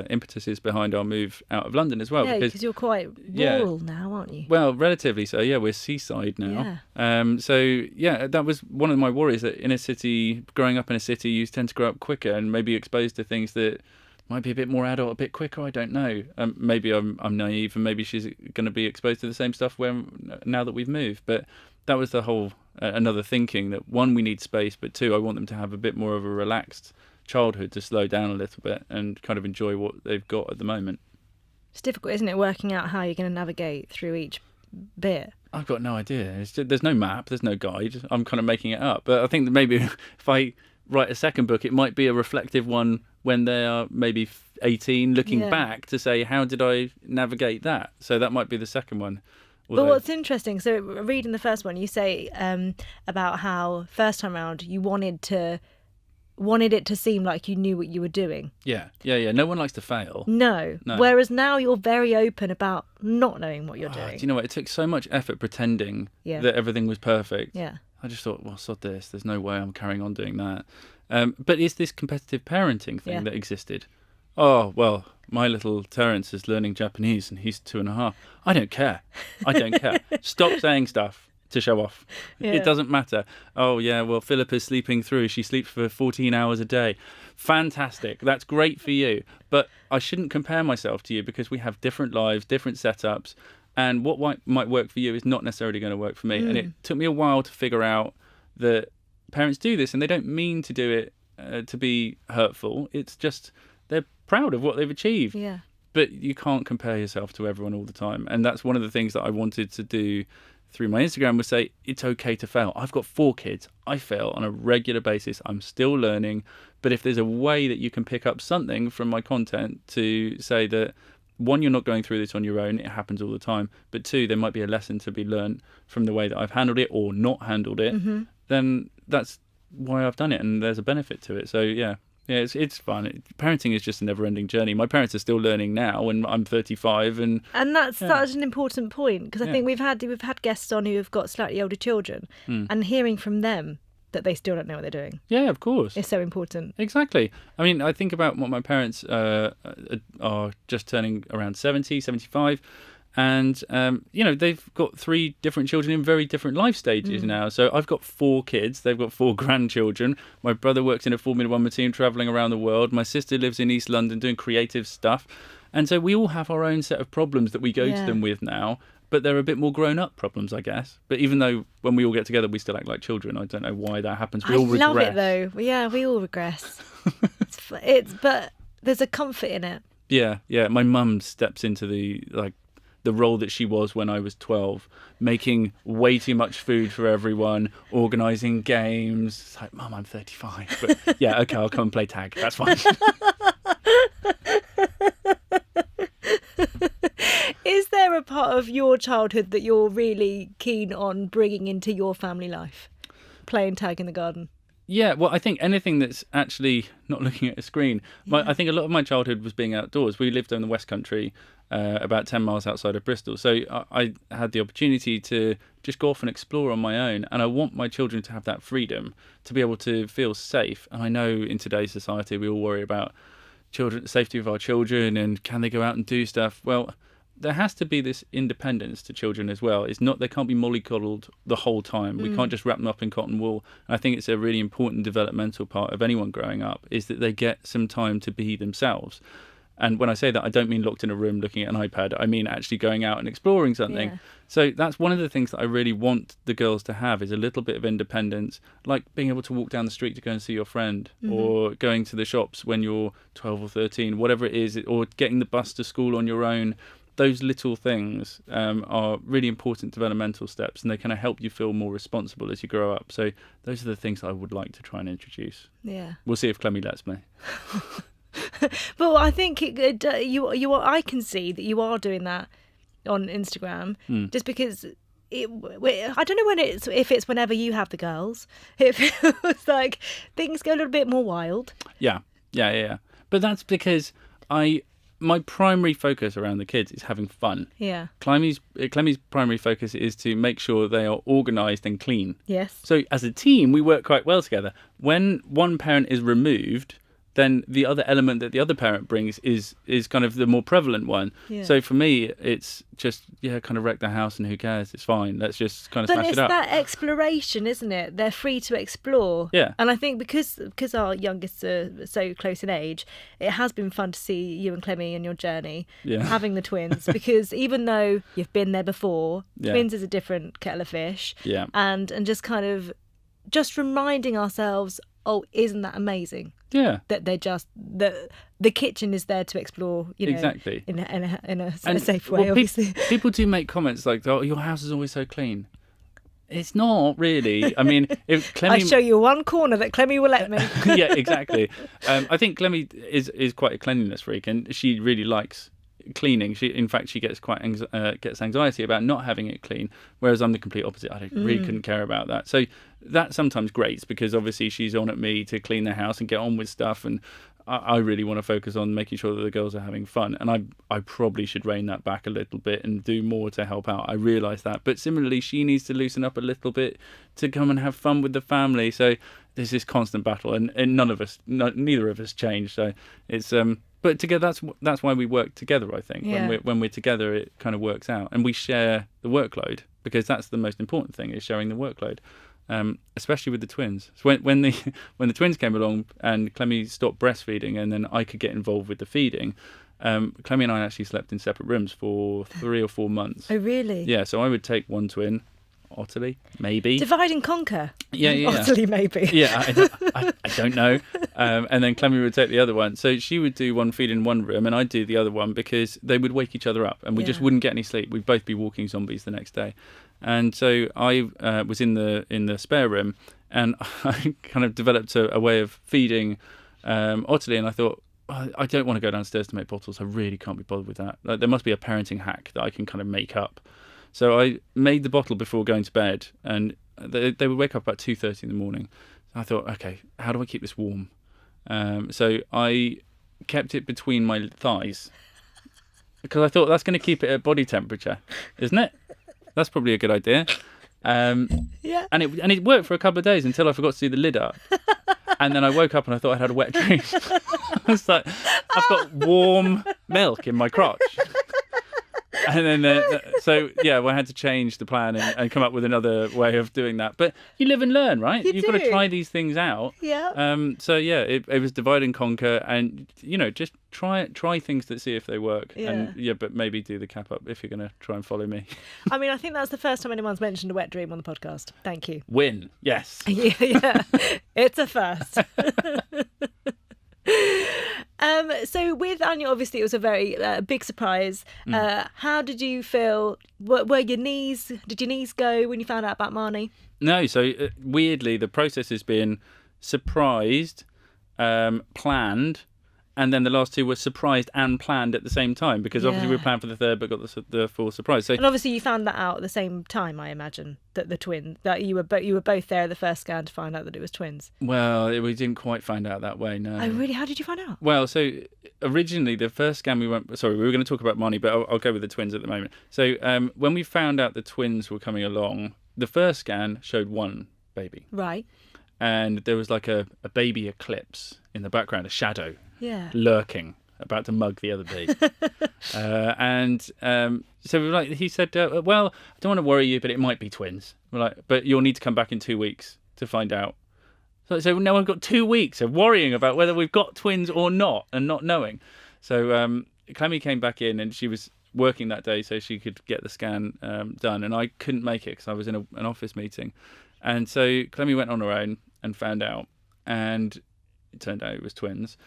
impetuses behind our move out of London as well. Yeah, because you're quite rural now, aren't you? Well, relatively so. Yeah, we're seaside now. Yeah. That was one of my worries, that in a city, growing up in a city, you tend to grow up quicker and maybe exposed to things that might be a bit more adult, a bit quicker. I don't know. Maybe I'm naive, and maybe she's going to be exposed to the same stuff now that we've moved. But that was the whole another thinking that, one, we need space, but two, I want them to have a bit more of a relaxed childhood to slow down a little bit and kind of enjoy what they've got at the moment. It's difficult, isn't it, working out how you're going to navigate through each bit? I've got no idea. There's no map, there's no guide. I'm kind of making it up. But I think that maybe if I write a second book, it might be a reflective one when they are maybe 18, looking back to say, how did I navigate that? So that might be the second one. But what's interesting, so reading the first one, you say about how first time round you wanted it to seem like you knew what you were doing. Yeah. No one likes to fail. No. Whereas now you're very open about not knowing what you're doing. Do you know what? It took so much effort pretending that everything was perfect. Yeah. I just thought, well, sod this. There's no way I'm carrying on doing that. But is this competitive parenting thing that existed? Oh, well, my little Terence is learning Japanese and he's 2.5. I don't care. Stop saying stuff to show off. Yeah. It doesn't matter. Oh, yeah, well, Philippa's sleeping through. She sleeps for 14 hours a day. Fantastic. That's great for you. But I shouldn't compare myself to you because we have different lives, different setups. And what might work for you is not necessarily going to work for me. And it took me a while to figure out that parents do this and they don't mean to do it to be hurtful. It's just they're proud of what they've achieved. Yeah. But you can't compare yourself to everyone all the time. And that's one of the things that I wanted to do through my Instagram, was say it's okay to fail. I've got 4 kids. I fail on a regular basis. I'm still learning. But if there's a way that you can pick up something from my content to say that one, you're not going through this on your own. It happens all the time. But two, there might be a lesson to be learned from the way that I've handled it or not handled it. Then that's why I've done it, and there's a benefit to it. So yeah, it's fun. Parenting is just a never-ending journey. My parents are still learning now, and I'm 35, and that's such an important point, because I think we've had guests on who have got slightly older children, and hearing from them that they still don't know what they're doing. Yeah, of course. It's so important. Exactly. I mean, I think about what my parents are just turning around 70, 75. And, they've got 3 different children in very different life stages now. So I've got 4 kids. They've got 4 grandchildren. My brother works in a Formula 1 team travelling around the world. My sister lives in East London doing creative stuff. And so we all have our own set of problems that we go to them with now. But they're a bit more grown-up problems, I guess. But even though when we all get together, we still act like children, I don't know why that happens. We all regress. I love it, though. Yeah, we all regress. But there's a comfort in it. Yeah. My mum steps into the role that she was when I was 12, making way too much food for everyone, organising games. It's like, Mum, I'm 35. But yeah, okay, I'll come and play tag. That's fine. Is there a part of your childhood that you're really keen on bringing into your family life? Playing tag in the garden? Yeah, well, I think anything that's actually not looking at a screen. I think a lot of my childhood was being outdoors. We lived in the West Country, about 10 miles outside of Bristol. So I had the opportunity to just go off and explore on my own. And I want my children to have that freedom, to be able to feel safe. And I know in today's society, we all worry about safety of our children and can they go out and do stuff. Well, there has to be this independence to children as well. It's not, they can't be mollycoddled the whole time. We can't just wrap them up in cotton wool. And I think it's a really important developmental part of anyone growing up, is that they get some time to be themselves. And when I say that, I don't mean locked in a room looking at an iPad. I mean actually going out and exploring something. Yeah. So that's one of the things that I really want the girls to have, is a little bit of independence, like being able to walk down the street to go and see your friend, or going to the shops when you're 12 or 13, whatever it is, or getting the bus to school on your own. Those little things are really important developmental steps, and they kind of help you feel more responsible as you grow up. So those are the things I would like to try and introduce. Yeah. We'll see if Clemmy lets me. But I think I can see that you are doing that on Instagram, just because I don't know if it's whenever you have the girls, it feels like things go a little bit more wild. Yeah. But that's because my primary focus around the kids is having fun. Yeah. Clemmy's primary focus is to make sure they are organised and clean. Yes. So as a team, we work quite well together. When one parent is removed, then the other element that the other parent brings is kind of the more prevalent one. Yeah. So for me, it's just, kind of wreck the house and who cares? It's fine. Let's just kind of smash it up. But it's that exploration, isn't it? They're free to explore. Yeah. And I think because our youngest are so close in age, it has been fun to see you and Clemmy and your journey, having the twins, because even though you've been there before, twins is a different kettle of fish. Yeah. And just kind of just reminding ourselves, oh, isn't that amazing? Yeah. That they're just the kitchen is there to explore, exactly, in a safe way. Obviously, people do make comments like, "Oh, your house is always so clean." It's not really. I mean, if Clemmy, I show you one corner that Clemmy will let me. Yeah, exactly. I think Clemmy is quite a cleanliness freak, and she really likes cleaning. She gets quite gets anxiety about not having it clean, whereas I'm the complete opposite. I really couldn't care about that. So that sometimes grates, because obviously she's on at me to clean the house and get on with stuff, and I really want to focus on making sure that the girls are having fun. And I probably should rein that back a little bit and do more to help out. I realise that. But similarly, she needs to loosen up a little bit to come and have fun with the family. So there's this constant battle, and neither of us change. So it's but together, that's why we work together, I think. Yeah. When we're together, it kind of works out, and we share the workload, because that's the most important thing, is sharing the workload. Especially with the twins. So when the twins came along and Clemmy stopped breastfeeding, and then I could get involved with the feeding, Clemmy and I actually slept in separate rooms for 3 or 4 months. Oh, really? Yeah, so I would take one twin, Ottilie, maybe. Divide and conquer. Yeah. Ottilie, maybe. Yeah, I don't know. And then Clemmy would take the other one. So she would do one feed in one room, and I'd do the other one, because they would wake each other up, and we just wouldn't get any sleep. We'd both be walking zombies the next day. And so I was in the spare room, and I kind of developed a way of feeding Ottilie, and I thought, I don't want to go downstairs to make bottles. I really can't be bothered with that. Like, there must be a parenting hack that I can kind of make up. So I made the bottle before going to bed, and they would wake up about 2:30 in the morning. I thought, okay, how do I keep this warm? So I kept it between my thighs because I thought that's going to keep it at body temperature, isn't it? That's probably a good idea. Yeah. And it worked for a couple of days until I forgot to do the lid up. And then I woke up and I thought I had a wet dream. I was like, I've got warm milk in my crotch. And then, so yeah, I had to change the plan and come up with another way of doing that. But you live and learn, right? You've got to try these things out. Yeah. So yeah, it was divide and conquer, and just try things that see if they work. Yeah. And but maybe do the cap up if you're going to try and follow me. I mean, I think that's the first time anyone's mentioned a wet dream on the podcast. Thank you. Win, yes. Yeah, it's a first. So with Anya, obviously it was a very big surprise. How did you feel? Were your knees? Did your knees go when you found out about Marnie? No. So weirdly, the process has been surprised, planned, and then the last two were surprised and planned at the same time, because obviously we planned for the third but got the full surprise. So, and obviously you found that out at the same time, I imagine, that the twin, that you were both there at the first scan to find out that it was twins. Well, we didn't quite find out that way, no. Oh, really? How did you find out? Well, so originally the first scan we were going to talk about Marnie, but I'll go with the twins at the moment. So when we found out the twins were coming along, the first scan showed one baby. Right. And there was like a baby eclipse in the background, a shadow. Yeah. Lurking, about to mug the other baby. So we were like, he said, well, I don't want to worry you, but it might be twins. We're like, but you'll need to come back in 2 weeks to find out. So now I've got 2 weeks of worrying about whether we've got twins or not, and not knowing. So Clemmy came back in, and she was working that day so she could get the scan done, and I couldn't make it because I was in an office meeting. And so Clemmy went on her own and found out, and it turned out it was twins.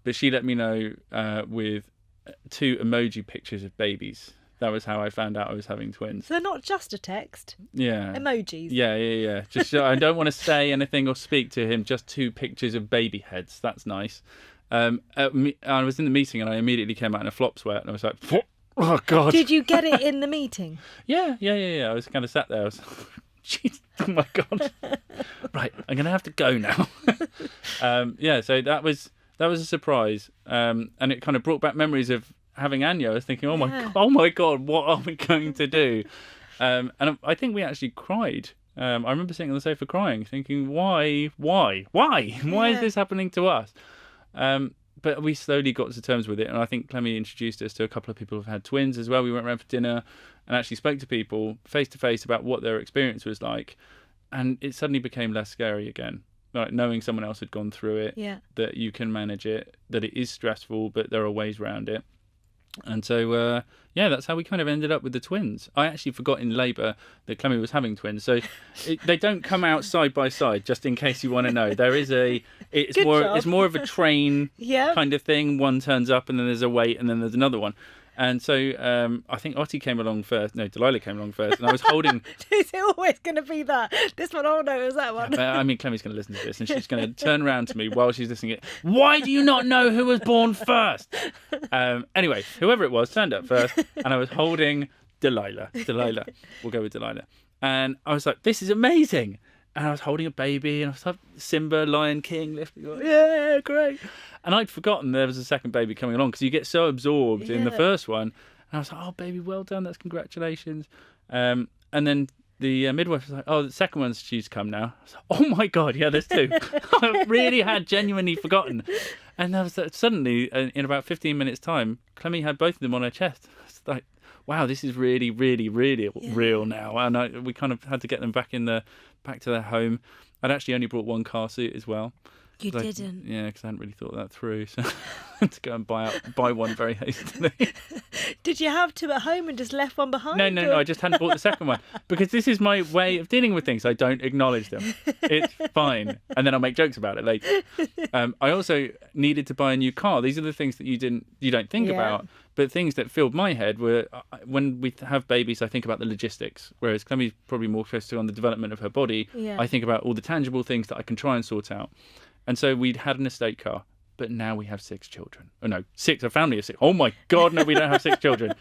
But she let me know with 2 emoji pictures of babies. That was how I found out I was having twins. So they're not just a text? Yeah. Emojis? Yeah. Just I don't want to say anything or speak to him, just 2 pictures of baby heads. That's nice. I was in the meeting and I immediately came out in a flop sweat and I was like, oh, God. Did you get it in the meeting? Yeah. I was kind of sat there. I was jeez, oh my God. Right, I'm going to have to go now. So that was a surprise, and it kind of brought back memories of having Anya. I was thinking, oh my God, what are we going to do? And I think we actually cried. I remember sitting on the sofa crying, thinking, why is this happening to us? But we slowly got to terms with it, and I think Clemmy introduced us to a couple of people who've had twins as well. We went around for dinner and actually spoke to people face to face about what their experience was like, and it suddenly became less scary again. Like knowing someone else had gone through it, that you can manage it, that it is stressful, but there are ways around it. And so, that's how we kind of ended up with the twins. I actually forgot in labour that Clemmy was having twins. So they don't come out side by side, just in case you want to know. There is it's more of a train kind of thing. One turns up and then there's a wait and then there's another one. And so I think Otti came along first. No, Delilah came along first. And I was holding... Is it always going to be that? This one, oh no, it was that one. I mean, Clemmy's going to listen to this and she's going to turn around to me while she's listening to it. Why do you not know who was born first? Anyway, whoever it was turned up first. And I was holding Delilah. We'll go with Delilah. And I was like, this is amazing. And I was holding a baby and I was like, Simba, Lion King, lifting. Yeah, great. And I'd forgotten there was a second baby coming along because you get so absorbed in the first one. And I was like, oh, baby, well done. That's congratulations. And then the midwife was like, oh, the second one's she's come now. I was like, oh, my God, yeah, there's 2. I really had genuinely forgotten. And I was suddenly, in about 15 minutes' time, Clemmy had both of them on her chest. I was like, wow, this is really, really, really real now. And we kind of had to get them back to their home. I'd actually only brought 1 car seat as well. You didn't? Yeah, because I hadn't really thought that through. So I had to go and buy one very hastily. Did you have 2 at home and just left one behind? No, I just hadn't bought the second one. Because this is my way of dealing with things. I don't acknowledge them. It's fine. And then I'll make jokes about it later. I also needed to buy a new car. These are the things that you don't think about. But things that filled my head were, when we have babies, I think about the logistics. Whereas Clemmy's probably more focused on the development of her body. I think about all the tangible things that I can try and sort out. And so we'd had an estate car, but now we have 6 children. Oh no, 6, a family of 6. Oh my God, no, we don't have 6 children.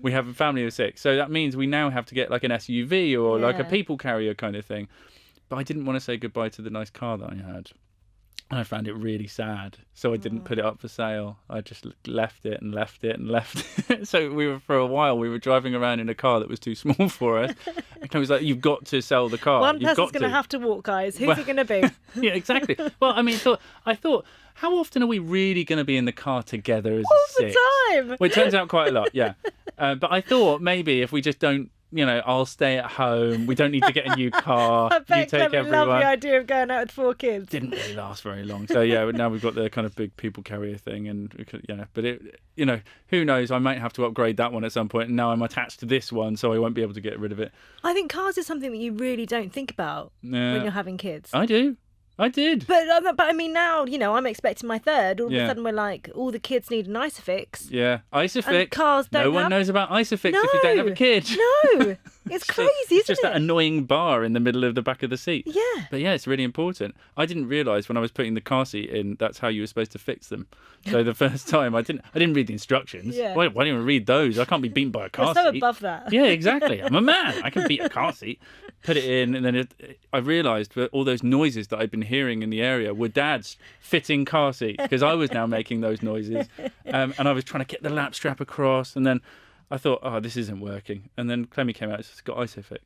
We have a family of 6. So that means we now have to get like an SUV or like a people carrier kind of thing. But I didn't want to say goodbye to the nice car that I had. And I found it really sad. So I didn't put it up for sale. I just left it and left it and left it. So for a while, we were driving around in a car that was too small for us. And I was like, you've got to sell the car. One person's going to have to walk, guys. Who's it going to be? Yeah, exactly. Well, I mean, I thought, how often are we really going to be in the car together as all a 6? The time. Well, it turns out quite a lot, yeah. But I thought maybe if we just don't, I'll stay at home. We don't need to get a new car. I bet you take Clement everyone. loved the idea of going out with 4 kids. Didn't really last very long. So yeah, now we've got the kind of big people carrier thing, and we could, but it, who knows? I might have to upgrade that one at some point. And now I'm attached to this one, so I won't be able to get rid of it. I think cars is something that you really don't think about when you're having kids. I do. I did. But I mean, now, I'm expecting my 3rd. All of a sudden, we're like, all the kids need an Isofix. Yeah, Isofix. And cars don't No one knows about Isofix if you don't have a kid. No, it's crazy, isn't it? Just that annoying bar in the middle of the back of the seat. Yeah. But yeah, it's really important. I didn't realise when I was putting the car seat in, that's how you were supposed to fix them. So the first time, I didn't read the instructions. Yeah. Why didn't I read those? I can't be beaten by a car You're so seat. above that. Yeah, exactly. I'm a man. I can beat a car seat. Put it in, and then I realised that all those noises that I'd been hearing in the area were Dad's fitting car seats, because I was now making those noises, and I was trying to get the lap strap across, and then I thought, oh, this isn't working, and then Clemmy came out and said, it's got Isofix.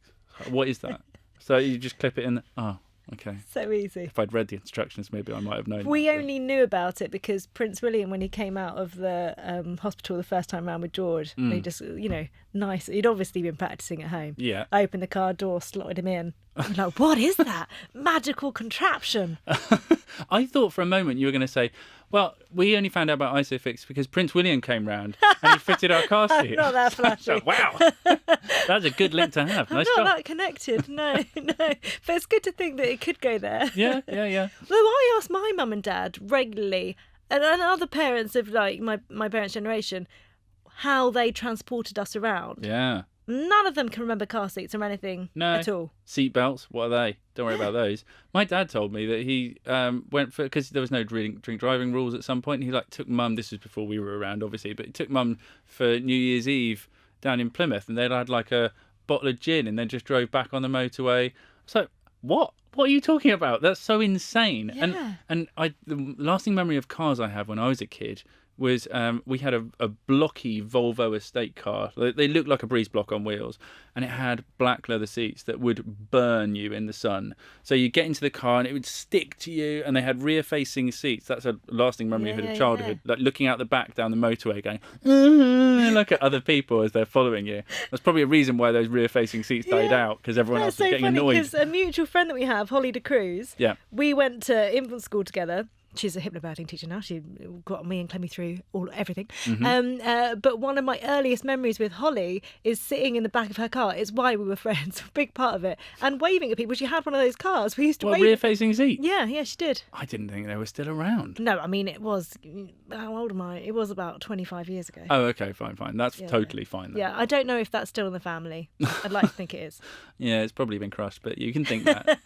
What is that? So you just clip it in. Oh, okay. So easy. If I'd read the instructions, maybe I might have known. We only knew about it because Prince William, when he came out of the hospital the first time round with George, he just, nice. He'd obviously been practicing at home. Yeah. Opened the car door, slotted him in. I'm like, what is that? Magical contraption. I thought for a moment you were going to say, well, we only found out about Isofix because Prince William came round and he fitted our car seat. Not that flashy. So, wow. That's a good link to have. Nice I'm not job. that connected, no. But it's good to think that it could go there. Yeah. Though I ask my mum and dad regularly, and other parents of like my parents' generation, how they transported us around. Yeah. None of them can remember car seats or anything at all. Seat belts, what are they? Don't worry about those. My dad told me that he went for, because there was no drink driving rules at some point, and he took Mum, this was before we were around obviously, but he took Mum for New Year's Eve down in Plymouth, and they'd had like a bottle of gin and then just drove back on the motorway. So what are you talking about? That's so insane. Yeah. And the lasting memory of cars I have when I was a kid was we had a blocky Volvo estate car. They looked like a breeze block on wheels, and it had black leather seats that would burn you in the sun. So you get into the car and it would stick to you, and they had rear-facing seats. That's a lasting memory of childhood. Like looking out the back down the motorway going, look at other people as they're following you. That's probably a reason why those rear-facing seats died out, because everyone else was getting annoyed. That's so funny, because a mutual friend that we have, Holly de Cruz, we went to infant school together. She's a hypnobirthing teacher now. She got me and Clemmy through everything. Mm-hmm. But one of my earliest memories with Holly is sitting in the back of her car. It's why we were friends, a big part of it. And waving at people. She had one of those cars. We used to wave. Rear-facing seat? Yeah, she did. I didn't think they were still around. No, I mean, it was, how old am I? It was about 25 years ago. Oh, okay, fine. That's totally fine then. Yeah, I don't know if that's still in the family. I'd like to think it is. Yeah, it's probably been crushed, but you can think that.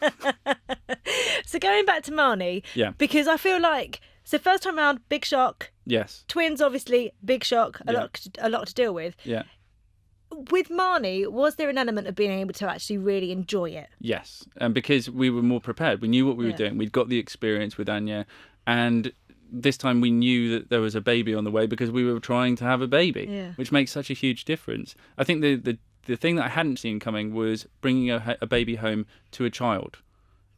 So going back to Marnie, because I feel like, so first time round, big shock. Yes. Twins, obviously, big shock, a lot to deal with. Yeah. With Marnie, was there an element of being able to actually really enjoy it? Yes, and because we were more prepared. We knew what we were doing. We'd got the experience with Anya, and this time we knew that there was a baby on the way because we were trying to have a baby, which makes such a huge difference. I think the thing that I hadn't seen coming was bringing a baby home to a child.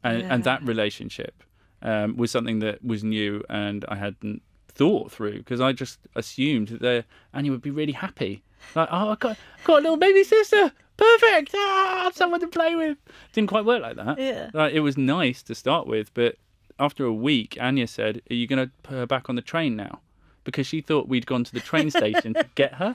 And that relationship was something that was new and I hadn't thought through, because I just assumed that Anya would be really happy. Like, oh, I got a little baby sister. Perfect. Someone to play with. Didn't quite work like that. Yeah. It was nice to start with, but after a week, Anya said, are you going to put her back on the train now? Because she thought we'd gone to the train station to get her.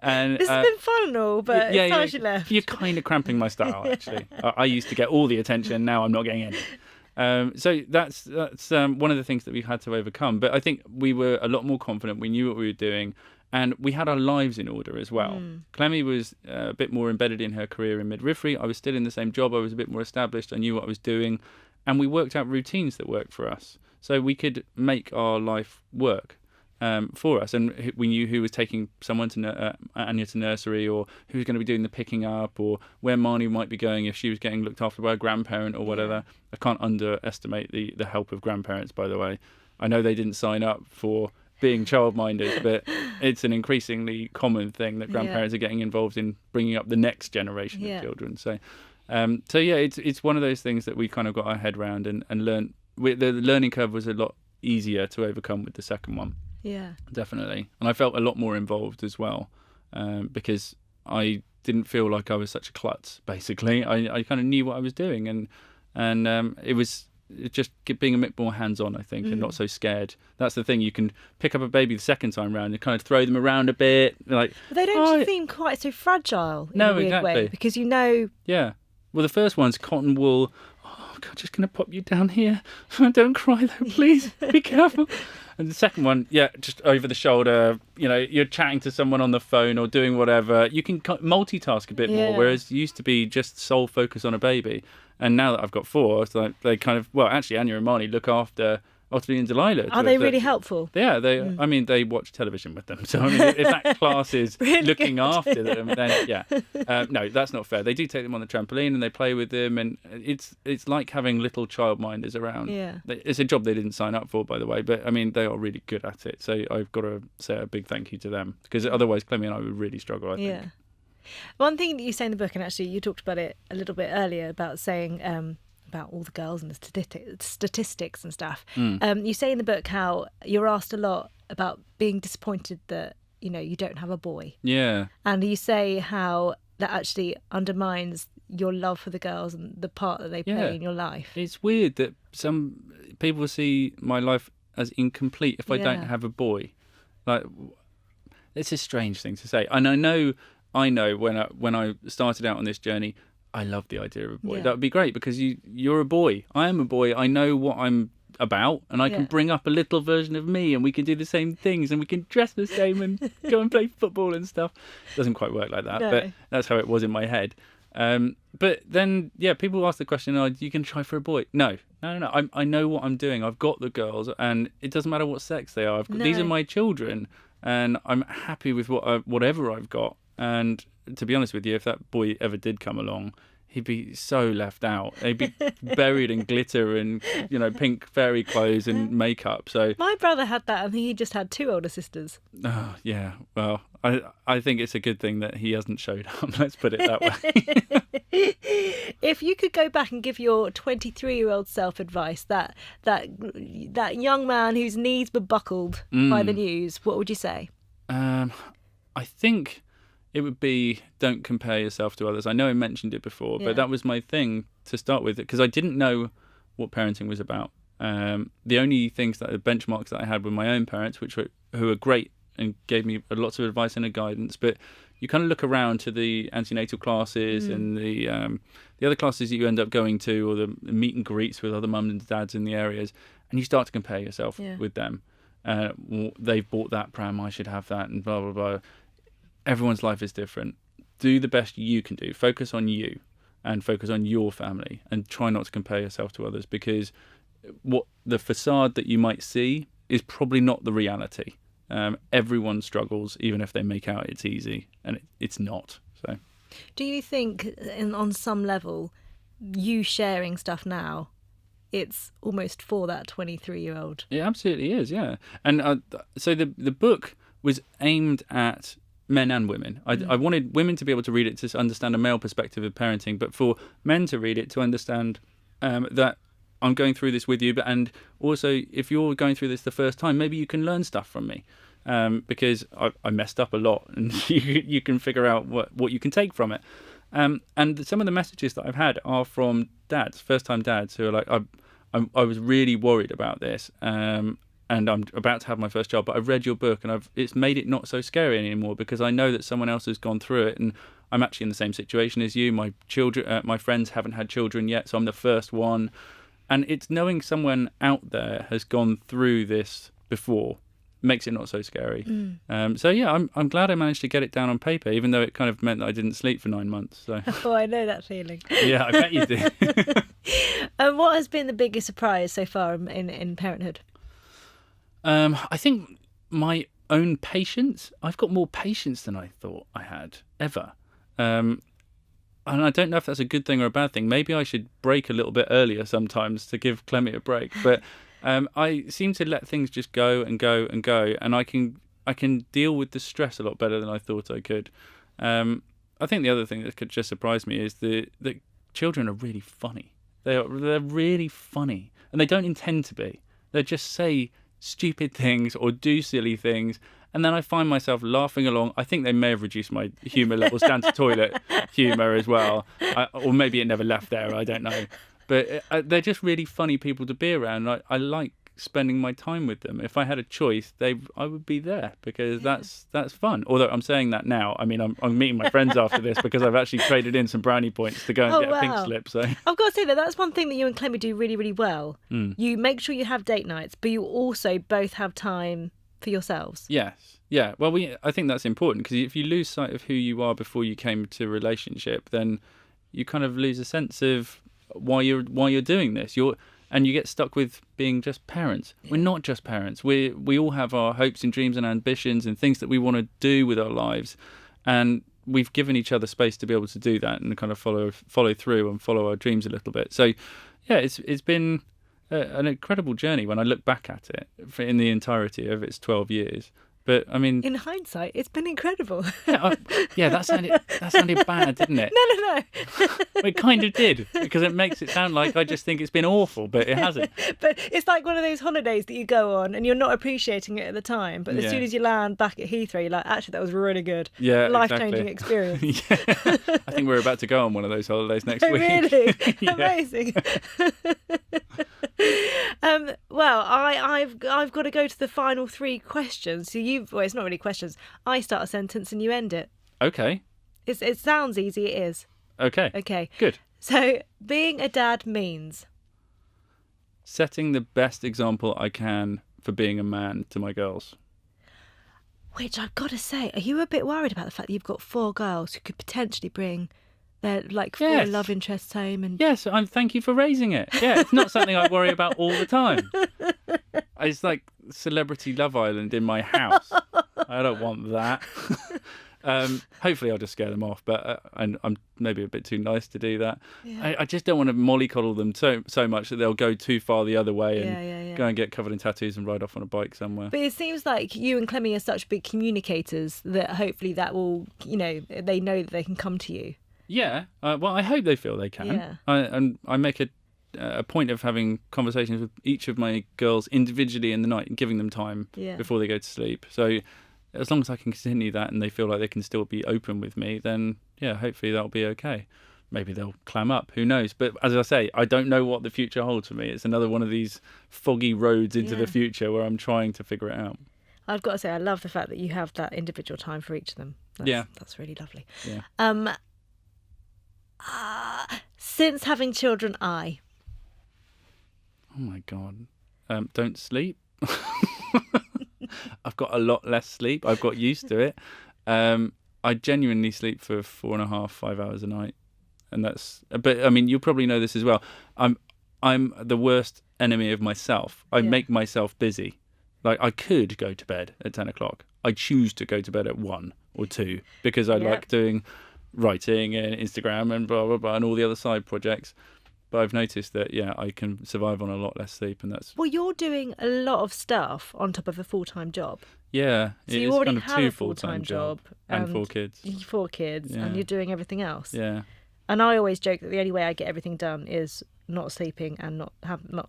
And this has been fun and all, but it's time she left. You're kind of cramping my style, actually. I used to get all the attention. Now I'm not getting any. So that's one of the things that we've had to overcome. But I think we were a lot more confident. We knew what we were doing. And we had our lives in order as well. Clemmy was a bit more embedded in her career in midwifery. I was still in the same job. I was a bit more established. I knew what I was doing. and we worked out routines that worked for us, so we could make our life work for us. And we knew who was taking someone to Anya to nursery, or who was going to be doing the picking up, or where Marnie might be going if she was getting looked after by a grandparent or whatever. I can't underestimate the help of grandparents, by the way. I know they didn't sign up for being childminders, but it's an increasingly common thing that grandparents are getting involved in bringing up the next generation of children. So it's one of those things that we kind of got our head around and learned. The learning curve was a lot easier to overcome with the second one. Yeah, definitely. And I felt a lot more involved as well, because I didn't feel like I was such a klutz. Basically, I kind of knew what I was doing, and it was just being a bit more hands-on, I think, and not so scared. That's the thing. You can pick up a baby the second time round and kind of throw them around a bit, like. But they don't seem quite so fragile in a weird way, because Yeah. Well, the first one's cotton wool. Oh God, just gonna pop you down here. Don't cry though, please. Be careful. And the second one, just over the shoulder, you're chatting to someone on the phone or doing whatever. You can multitask a bit more, whereas it used to be just sole focus on a baby. And now that I've got 4, it's like they kind of, actually, Anya and Marnie look after Ottilie and Delilah. Are they really helpful? Yeah, I mean, they watch television with them. So, I mean, if that class is really looking after them, then no, that's not fair. They do take them on the trampoline and they play with them, and it's like having little childminders around. Yeah. It's a job they didn't sign up for, by the way, but I mean, they are really good at it. So I've got to say a big thank you to them, because otherwise Clemmy and I would really struggle, I think. Yeah. One thing that you say in the book, and actually you talked about it a little bit earlier, about saying about all the girls and the statistics and stuff. You say in the book how you're asked a lot about being disappointed that you don't have a boy. Yeah. And you say how that actually undermines your love for the girls and the part that they play in your life. It's weird that some people see my life as incomplete if I don't have a boy. Like, it's a strange thing to say. And I know when I started out on this journey, I loved the idea of a boy. That would be great, because you're a boy. I am a boy. I know what I'm about, and I can bring up a little version of me, and we can do the same things, and we can dress the same and go and play football and stuff. It doesn't quite work like that, but that's how it was in my head. But then, people ask the question, you can try for a boy. No. I know what I'm doing. I've got the girls, and it doesn't matter what sex they are. These are my children, and I'm happy with whatever I've got. And to be honest with you, if that boy ever did come along, he'd be so left out. He'd be buried in glitter and, pink fairy clothes and makeup. So my brother had that, and he just had 2 older sisters. Oh, yeah. Well, I think it's a good thing that he hasn't showed up. Let's put it that way. If you could go back and give your 23-year-old self advice, that young man whose knees were buckled by the news, what would you say? I think it would be, don't compare yourself to others. I know I mentioned it before, but that was my thing to start with, because I didn't know what parenting was about. The only things the benchmarks that I had were my own parents, who were great and gave me lots of advice and guidance. But you kind of look around to the antenatal classes and the other classes that you end up going to, or the meet and greets with other mums and dads in the areas, and you start to compare yourself with them. They've bought that pram, I should have that, and blah, blah, blah. Everyone's life is different. Do the best you can do. Focus on you and focus on your family, and try not to compare yourself to others, because what the facade that you might see is probably not the reality. Everyone struggles, even if they make out it's easy, and it's not. So, do you think, on some level, you sharing stuff now, it's almost for that 23-year-old? It absolutely is, yeah. And so the book was aimed at men and women. I wanted women to be able to read it to understand a male perspective of parenting, but for men to read it to understand that I'm going through this with you, and also if you're going through this the first time, maybe you can learn stuff from me, because I messed up a lot, and you can figure out what you can take from it. And some of the messages that I've had are from dads, first-time dads, who are like, I was really worried about this, and I'm about to have my first child, but I've read your book, and it's made it not so scary anymore, because I know that someone else has gone through it, and I'm actually in the same situation as you. My children, my friends haven't had children yet, so I'm the first one. And it's knowing someone out there has gone through this before, makes it not so scary. So yeah, I'm glad I managed to get it down on paper, even though it kind of meant that I didn't sleep for 9 months. So Oh, I know that feeling. yeah, I bet you do. And what has been the biggest surprise so far in parenthood? I think my own patience. I've got more patience than I thought I had ever. And I don't know if that's a good thing or a bad thing. Maybe I should break a little bit earlier sometimes to give Clemmy a break. But I seem to let things just go and go and go, and I can deal with the stress a lot better than I thought I could. I think the other thing that could just surprise me is the children are really funny. They're really funny, and they don't intend to be. They just say stupid things or do silly things, and then I find myself laughing along. I think they may have reduced my humour levels down to toilet humour as well, or maybe it never left there, I don't know. But they're just really funny people to be around. I like spending my time with them. If I had a choice, I would be there, because that's fun. Although I'm saying that now, I mean, I'm meeting my friends after this because I've actually traded in some brownie points to go and get a pink slip. So I've got to say that's one thing that you and Clemmy do really, really well. You make sure you have date nights, but you also both have time for yourselves. Yes. Yeah. Well, I think that's important, because if you lose sight of who you are before you came to a relationship, then you kind of lose a sense of why you're doing this. And you get stuck with being just parents. We're not just parents. We all have our hopes and dreams and ambitions and things that we want to do with our lives, and we've given each other space to be able to do that and kind of follow through and follow our dreams a little bit. So, yeah, it's been an incredible journey when I look back at it in the entirety of its 12 years. But I mean, in hindsight, it's been incredible. That sounded bad, didn't it? No. It kind of did, because it makes it sound like I just think it's been awful, but it hasn't. But it's like one of those holidays that you go on and you're not appreciating it at the time, but as soon as you land back at Heathrow, you're like, actually, that was really good. Yeah, life-changing experience. Yeah. I think we're about to go on one of those holidays next week. Really? Amazing. Well, I've got to go to the final 3 questions. So it's not really questions. I start a sentence and you end it. Okay. It sounds easy. It is. Okay. Good. So being a dad means setting the best example I can for being a man to my girls. Which I've got to say, are you a bit worried about the fact that you've got 4 girls who could potentially bring their 4 love interests home? And yes, thank you for raising it. Yeah, it's not something I worry about all the time. It's like Celebrity Love Island in my house. I don't want that. Hopefully I'll just scare them off, but I'm maybe a bit too nice to do that. Yeah. I just don't want to mollycoddle them so much that they'll go too far the other way and go and get covered in tattoos and ride off on a bike somewhere. But it seems like you and Clemmy are such big communicators that hopefully that will, they know that they can come to you. Yeah, well, I hope they feel they can. Yeah. And I make a point of having conversations with each of my girls individually in the night and giving them time before they go to sleep. So as long as I can continue that and they feel like they can still be open with me, then hopefully that'll be okay. Maybe they'll clam up, who knows? But as I say, I don't know what the future holds for me. It's another one of these foggy roads into the future where I'm trying to figure it out. I've got to say, I love the fact that you have that individual time for each of them. That's really lovely. Yeah. Since having children, oh my God, don't sleep. I've got a lot less sleep. I've got used to it. I genuinely sleep for 4.5-5 hours a night, and but I mean, you probably know this as well. I'm the worst enemy of myself. I make myself busy. Like, I could go to bed at 10 o'clock. I choose to go to bed at 1 or 2 because I like doing writing and Instagram and blah blah blah and all the other side projects. But I've noticed that I can survive on a lot less sleep, and that's... Well, you're doing a lot of stuff on top of a full-time job. Yeah, so you already have a full-time job and 4 kids. 4 kids, and you're doing everything else. Yeah. And I always joke that the only way I get everything done is not sleeping and not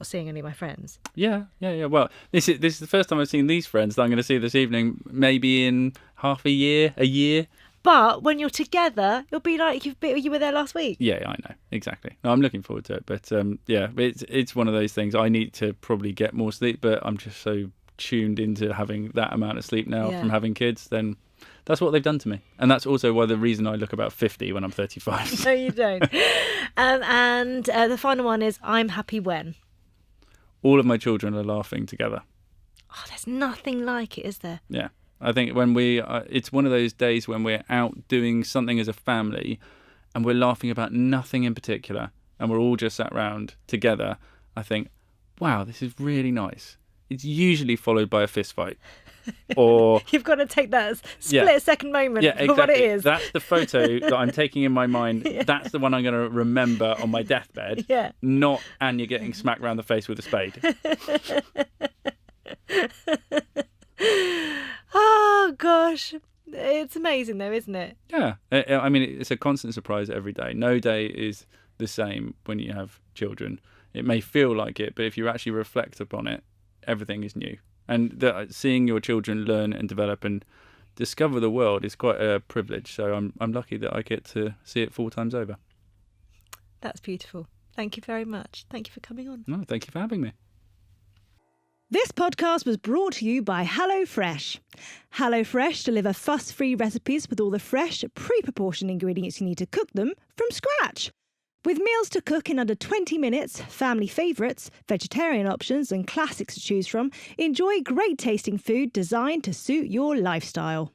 seeing any of my friends. Yeah. Well, this is the first time I've seen these friends that I'm going to see this evening, maybe in half a year. But when you're together, it'll be like you were there last week. Yeah, I know. Exactly. No, I'm looking forward to it. But it's one of those things. I need to probably get more sleep, but I'm just so tuned into having that amount of sleep now from having kids. Then that's what they've done to me. And that's also why the reason I look about 50 when I'm 35. No, you don't. And the final one is, I'm happy when? All of my children are laughing together. Oh, there's nothing like it, is there? Yeah. I think when it's one of those days when we're out doing something as a family and we're laughing about nothing in particular and we're all just sat around together. I think, wow, this is really nice. It's usually followed by a fist fight. Or You've got to take that as split-second moment for what it is. That's the photo that I'm taking in my mind. Yeah. That's the one I'm going to remember on my deathbed. Yeah. Not Anya getting smacked round the face with a spade. Oh, gosh. It's amazing, though, isn't it? Yeah. I mean, it's a constant surprise every day. No day is the same when you have children. It may feel like it, but if you actually reflect upon it, everything is new. And seeing your children learn and develop and discover the world is quite a privilege. So I'm lucky that I get to see it 4 times over. That's beautiful. Thank you very much. Thank you for coming on. No, thank you for having me. This podcast was brought to you by HelloFresh. HelloFresh deliver fuss-free recipes with all the fresh, pre-proportioned ingredients you need to cook them from scratch. With meals to cook in under 20 minutes, family favourites, vegetarian options and classics to choose from, enjoy great tasting food designed to suit your lifestyle.